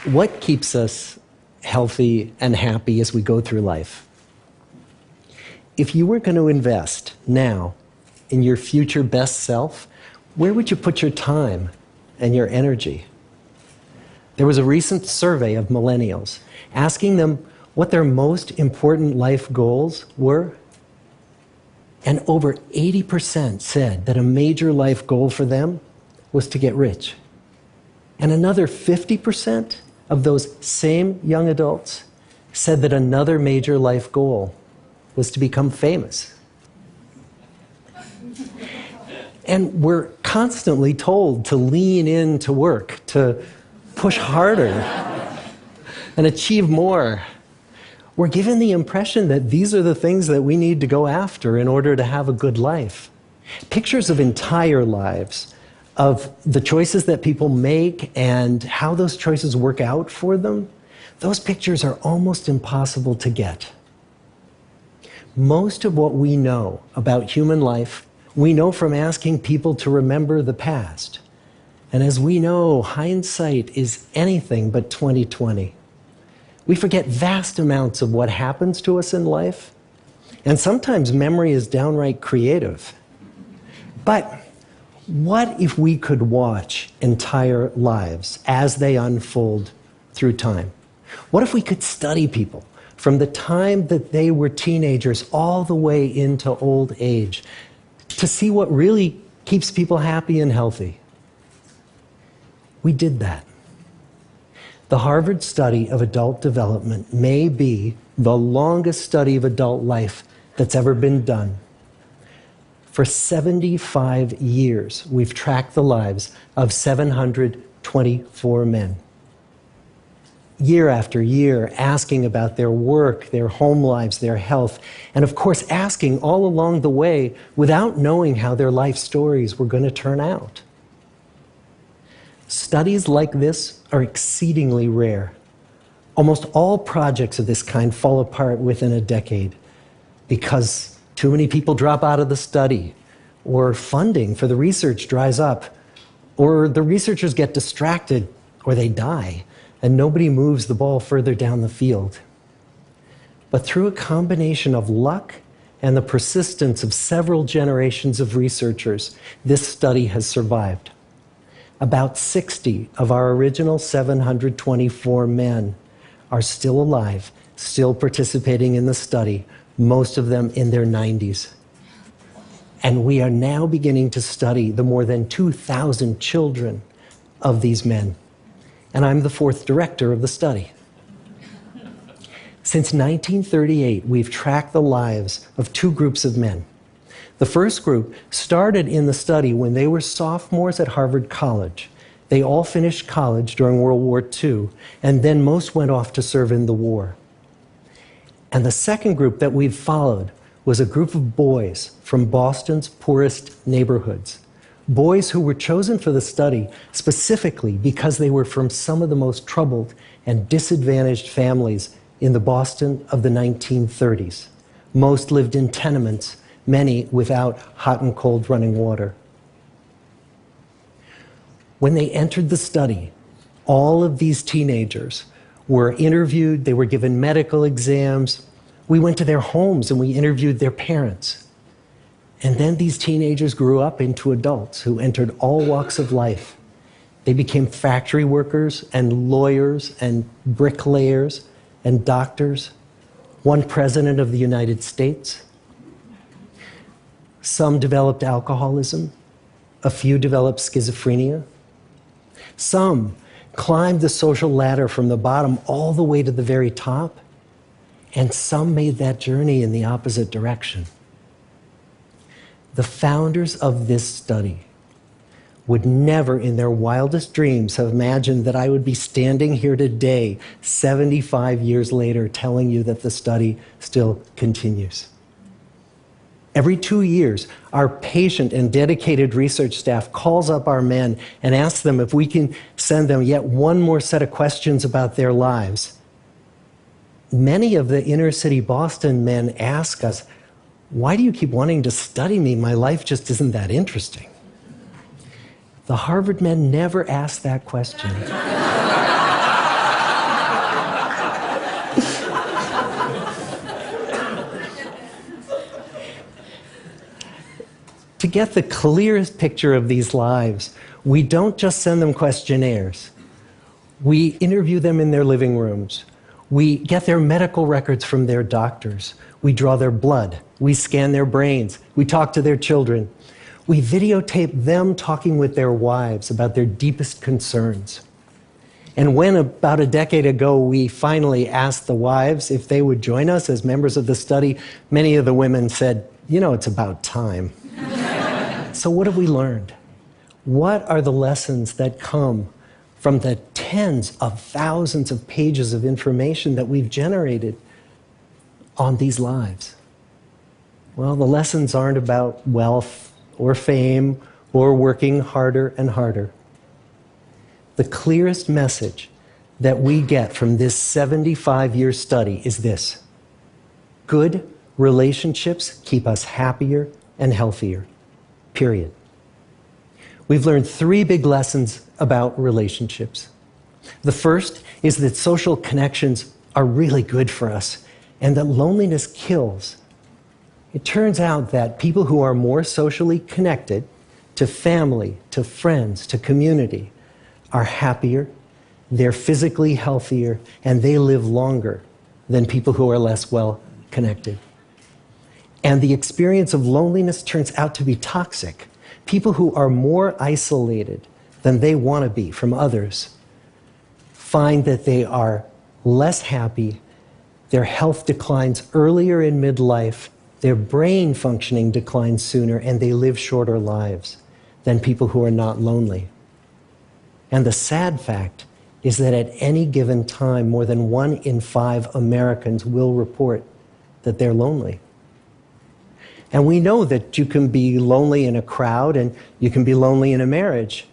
What keeps us healthy and happy as we go through life? If you were going to invest now in your future best self, where would you put your time and your energy? There was a recent survey of millennials asking them what their most important life goals were. And over 80% said that a major life goal for them was to get rich. And another 50% of those same young adults said that another major life goal was to become famous. And we're constantly told to lean into work, to push harder and achieve more. We're given the impression that these are the things that we need to go after in order to have a good life. Pictures of entire lives, of the choices that people make and how those choices work out for them, those pictures are almost impossible to get. Most of what we know about human life, we know from asking people to remember the past. And as we know, hindsight is anything but 20/20. We forget vast amounts of what happens to us in life, and sometimes memory is downright creative. But what if we could watch entire lives as they unfold through time? What if we could study people from the time that they were teenagers all the way into old age to see what really keeps people happy and healthy? We did that. The Harvard study of adult development may be the longest study of adult life that's ever been done. For 75 years, we've tracked the lives of 724 men. Year after year, asking about their work, their home lives, their health, and of course, asking all along the way without knowing how their life stories were going to turn out. Studies like this are exceedingly rare. Almost all projects of this kind fall apart within a decade because too many people drop out of the study, or funding for the research dries up, or the researchers get distracted, or they die, and nobody moves the ball further down the field. But through a combination of luck and the persistence of several generations of researchers, this study has survived. About 60 of our original 724 men are still alive, still participating in the study, most of them in their 90s. And we are now beginning to study the more than 2,000 children of these men. And I'm the fourth director of the study. Since 1938, we've tracked the lives of two groups of men. The first group started in the study when they were sophomores at Harvard College. They all finished college during World War II, and then most went off to serve in the war. And the second group that we've followed was a group of boys from Boston's poorest neighborhoods. Boys who were chosen for the study specifically because they were from some of the most troubled and disadvantaged families in the Boston of the 1930s. Most lived in tenements, many without hot and cold running water. When they entered the study, all of these teenagers were interviewed, they were given medical exams. We went to their homes and we interviewed their parents. And then these teenagers grew up into adults who entered all walks of life. They became factory workers and lawyers and bricklayers and doctors, one president of the United States. Some developed alcoholism, a few developed schizophrenia. Some climbed the social ladder from the bottom all the way to the very top, and some made that journey in the opposite direction. The founders of this study would never in their wildest dreams have imagined that I would be standing here today, 75 years later, telling you that the study still continues. Every 2 years, our patient and dedicated research staff calls up our men and asks them if we can send them yet one more set of questions about their lives. Many of the inner city Boston men ask us, "Why do you keep wanting to study me? My life just isn't that interesting." The Harvard men never asked that question. to get the clearest picture of these lives, we don't just send them questionnaires. We interview them in their living rooms. We get their medical records from their doctors. We draw their blood. We scan their brains. We talk to their children. We videotape them talking with their wives about their deepest concerns. And when, about a decade ago, we finally asked the wives if they would join us as members of the study, many of the women said, "You know, it's about time." So what have we learned? What are the lessons that come from the tens of thousands of pages of information that we've generated on these lives? Well, the lessons aren't about wealth or fame or working harder and harder. The clearest message that we get from this 75-year study is this: good relationships keep us happier and healthier, period. We've learned 3 big lessons about relationships. The first is that social connections are really good for us and that loneliness kills. It turns out that people who are more socially connected to family, to friends, to community, are happier, they're physically healthier, and they live longer than people who are less well connected. And the experience of loneliness turns out to be toxic. People who are more isolated than they want to be from others find that they are less happy, their health declines earlier in midlife, their brain functioning declines sooner, and they live shorter lives than people who are not lonely. And the sad fact is that at any given time, more than 1 in 5 Americans will report that they're lonely. And we know that you can be lonely in a crowd and you can be lonely in a marriage.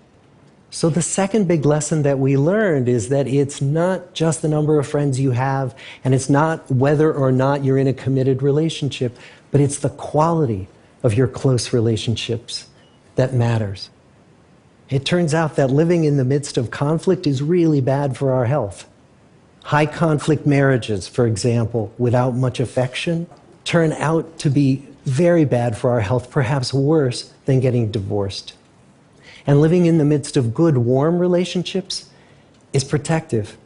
So the second big lesson that we learned is that it's not just the number of friends you have, and it's not whether or not you're in a committed relationship, but it's the quality of your close relationships that matters. It turns out that living in the midst of conflict is really bad for our health. High conflict marriages, for example, without much affection, turn out to be very bad for our health, perhaps worse than getting divorced. And living in the midst of good, warm relationships is protective.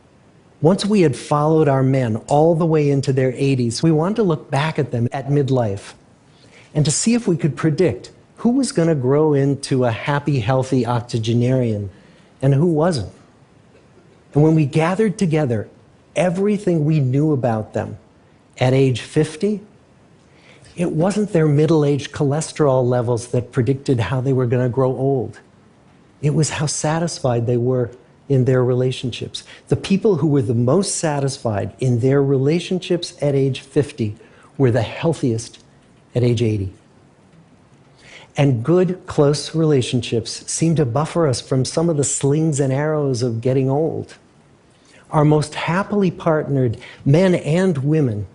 Once we had followed our men all the way into their 80s, we wanted to look back at them at midlife and to see if we could predict who was going to grow into a happy, healthy octogenarian and who wasn't. And when we gathered together everything we knew about them at age 50, it wasn't their middle-aged cholesterol levels that predicted how they were going to grow old. It was how satisfied they were in their relationships. The people who were the most satisfied in their relationships at age 50 were the healthiest at age 80. And good, close relationships seem to buffer us from some of the slings and arrows of getting old. Our most happily partnered men and women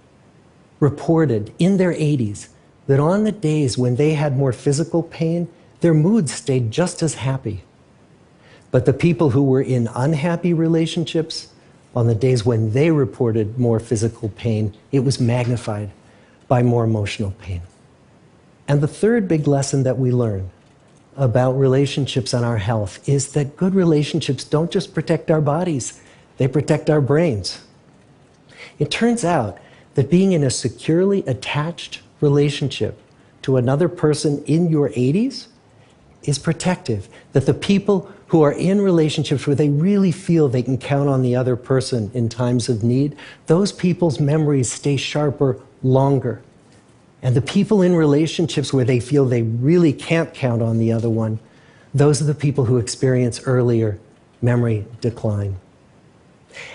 reported in their 80s that on the days when they had more physical pain, their moods stayed just as happy. But the people who were in unhappy relationships, on the days when they reported more physical pain, it was magnified by more emotional pain. And the third big lesson that we learn about relationships and our health is that good relationships don't just protect our bodies, they protect our brains. It turns out that being in a securely attached relationship to another person in your 80s is protective. That the people who are in relationships where they really feel they can count on the other person in times of need, those people's memories stay sharper longer. And the people in relationships where they feel they really can't count on the other one, those are the people who experience earlier memory decline.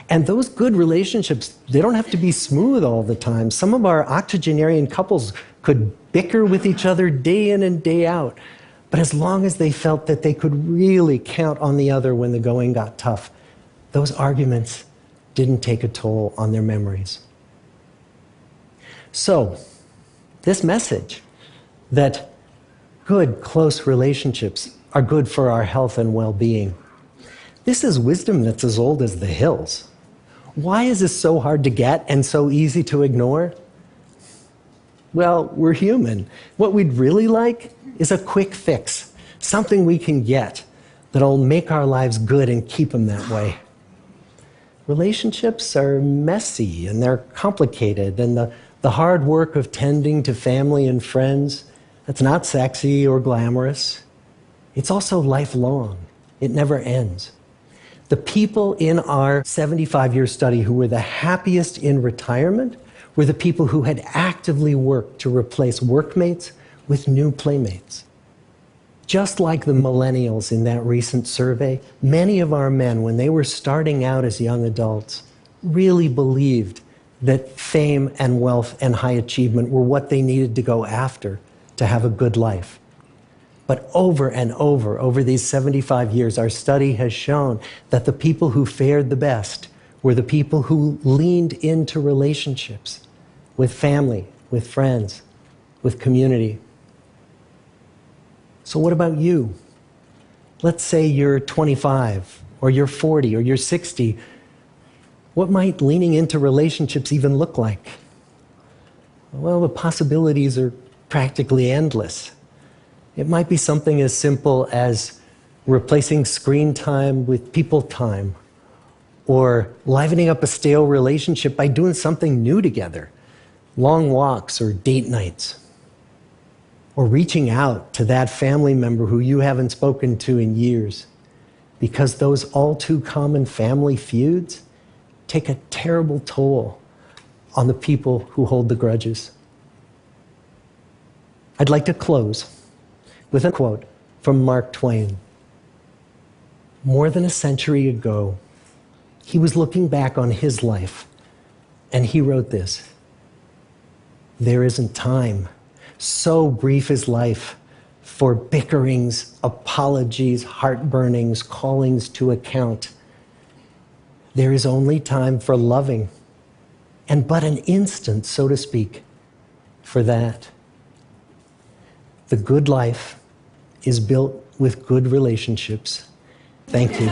And those good relationships, they don't have to be smooth all the time. Some of our octogenarian couples could bicker with each other day in and day out. But as long as they felt that they could really count on the other when the going got tough, those arguments didn't take a toll on their memories. So, this message that good, close relationships are good for our health and well-being, this is wisdom that's as old as the hills. Why is this so hard to get and so easy to ignore? Well, we're human. What we'd really like is a quick fix, something we can get that'll make our lives good and keep them that way. Relationships are messy and they're complicated, and the hard work of tending to family and friends, that's not sexy or glamorous. It's also lifelong. It never ends. The people in our 75-year study who were the happiest in retirement were the people who had actively worked to replace workmates with new playmates. Just like the millennials in that recent survey, many of our men, when they were starting out as young adults, really believed that fame and wealth and high achievement were what they needed to go after to have a good life. But over and over these 75 years, our study has shown that the people who fared the best were the people who leaned into relationships with family, with friends, with community. So what about you? Let's say you're 25, or you're 40, or you're 60. What might leaning into relationships even look like? Well, the possibilities are practically endless. It might be something as simple as replacing screen time with people time, or livening up a stale relationship by doing something new together, long walks or date nights, or reaching out to that family member who you haven't spoken to in years, because those all too common family feuds take a terrible toll on the people who hold the grudges. I'd like to close with a quote from Mark Twain. More than a century ago, he was looking back on his life, and he wrote this: "There isn't time, so brief is life, for bickerings, apologies, heartburnings, callings to account. There is only time for loving, and but an instant, so to speak, for that." The good life is built with good relationships. Thank you.